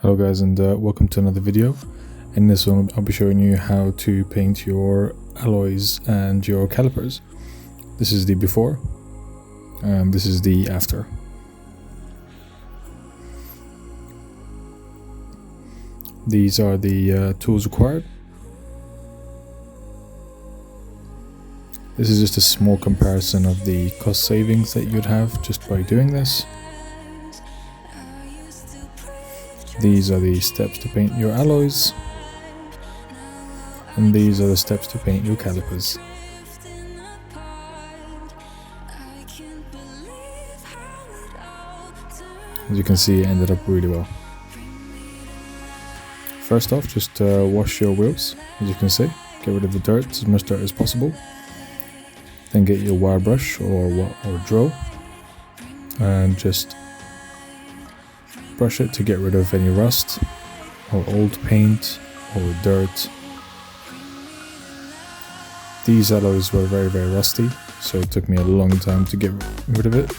Hello guys, and welcome to another video. In this one I'll be showing you how to paint your alloys and your calipers. This is the before and this is the after. These are the tools required. This is just a small comparison of the cost savings that you'd have just by doing this. These are the steps to paint your alloys, and these are the steps to paint your calipers. As you can see, it ended up really well. First off, just wash your wheels. As you can see, get rid of the dirt, as much dirt as possible. Then get your wire brush or drill and just brush it to get rid of any rust or old paint or dirt. These alloys were very rusty, so it took me a long time to get rid of it.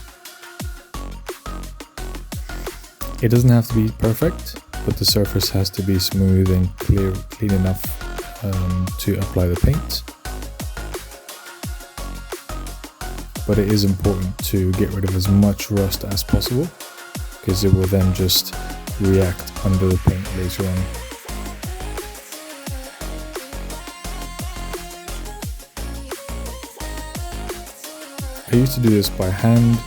It doesn't have to be perfect, but the surface has to be smooth and clean enough to apply the paint. But it is important to get rid of as much rust as possible, because it will then just react under the paint later on. I used to do this by hand,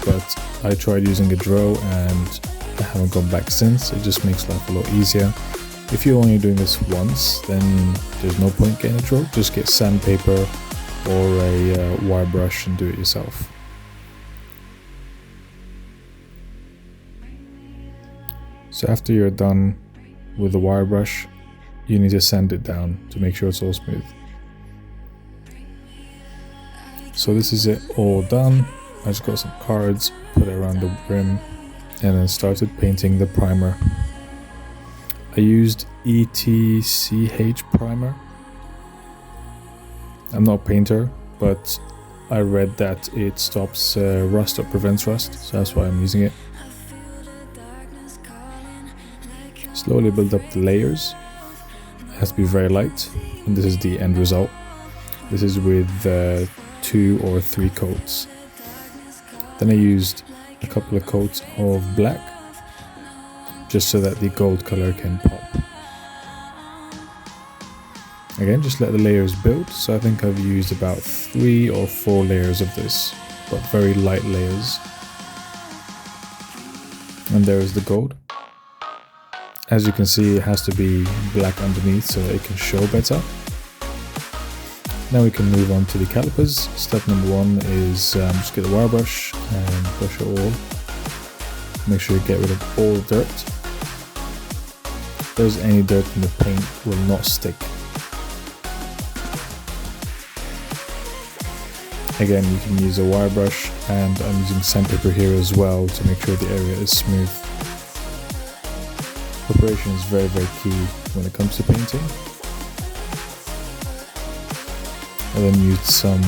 but I tried using a drill and I haven't gone back since. It just makes life a lot easier. If you're only doing this once, then there's no point getting a drill. Just get sandpaper or a wire brush and do it yourself. So after you're done with the wire brush, you need to sand it down to make sure it's all smooth. So this is it all done. I just got some cards, put it around the rim, and then started painting the primer. I used ETCH primer. I'm not a painter, but I read that it stops rust or prevents rust, so that's why I'm using it. Slowly build up the layers. It has to be very light, and this is the end result. This is with 2 or 3 coats. Then I used a couple of coats of black, just so that the gold color can pop. Again, just let the layers build. So I think I've used about 3 or 4 layers of this, but very light layers. And there is the gold. As you can see, it has to be black underneath so that it can show better. Now we can move on to the calipers. Step number 1 is just get a wire brush and brush it all. Make sure you get rid of all the dirt. If there's any dirt in the paint, it will not stick. Again, you can use a wire brush, and I'm using sandpaper here as well to make sure the area is smooth. Preparation is very key when it comes to painting. I then used some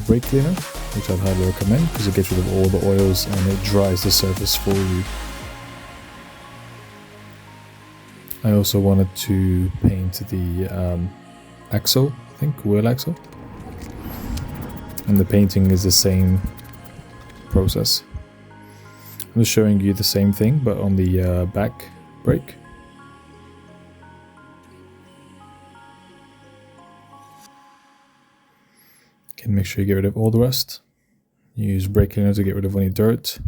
brake cleaner, which I'd highly recommend because it gets rid of all the oils and it dries the surface for you. I also wanted to paint the axle, I think, wheel axle. And the painting is the same process. I'm just showing you the same thing, but on the back brake. Can make sure you get rid of all the rust. Use brake cleaner to get rid of any dirt.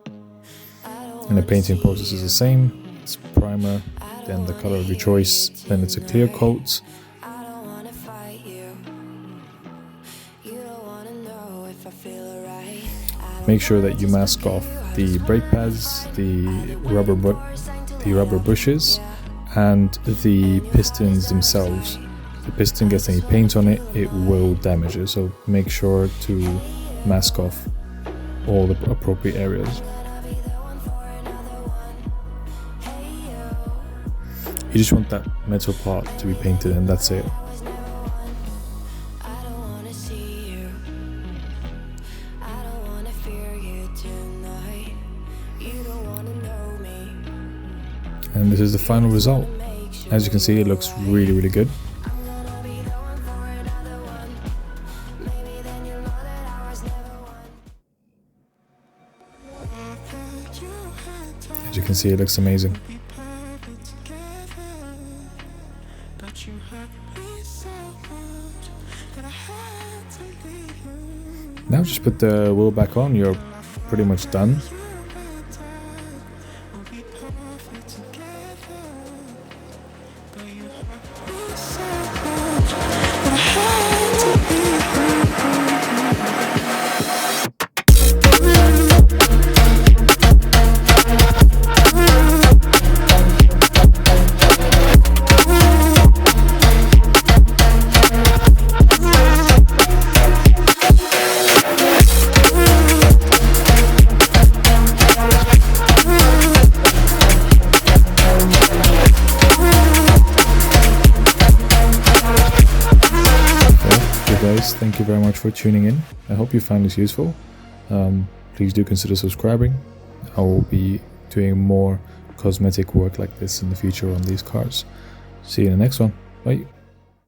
And the painting process is the same. It's primer, then the color of your choice, then it's a clear coat. Make sure that you mask off the brake pads, the rubber bushes, and the pistons themselves. If the piston gets any paint on it, it will damage it, so make sure to mask off all the appropriate areas. You just want that metal part to be painted, and that's it. And this is the final result. As you can see, it looks really, really good. As you can see, it looks amazing. Now just put the wheel back on, you're pretty much done. Guys, thank you very much for tuning in. I hope you found this useful. Please do consider subscribing. I will be doing more cosmetic work like this in the future on these cars. See you in the next one. Bye.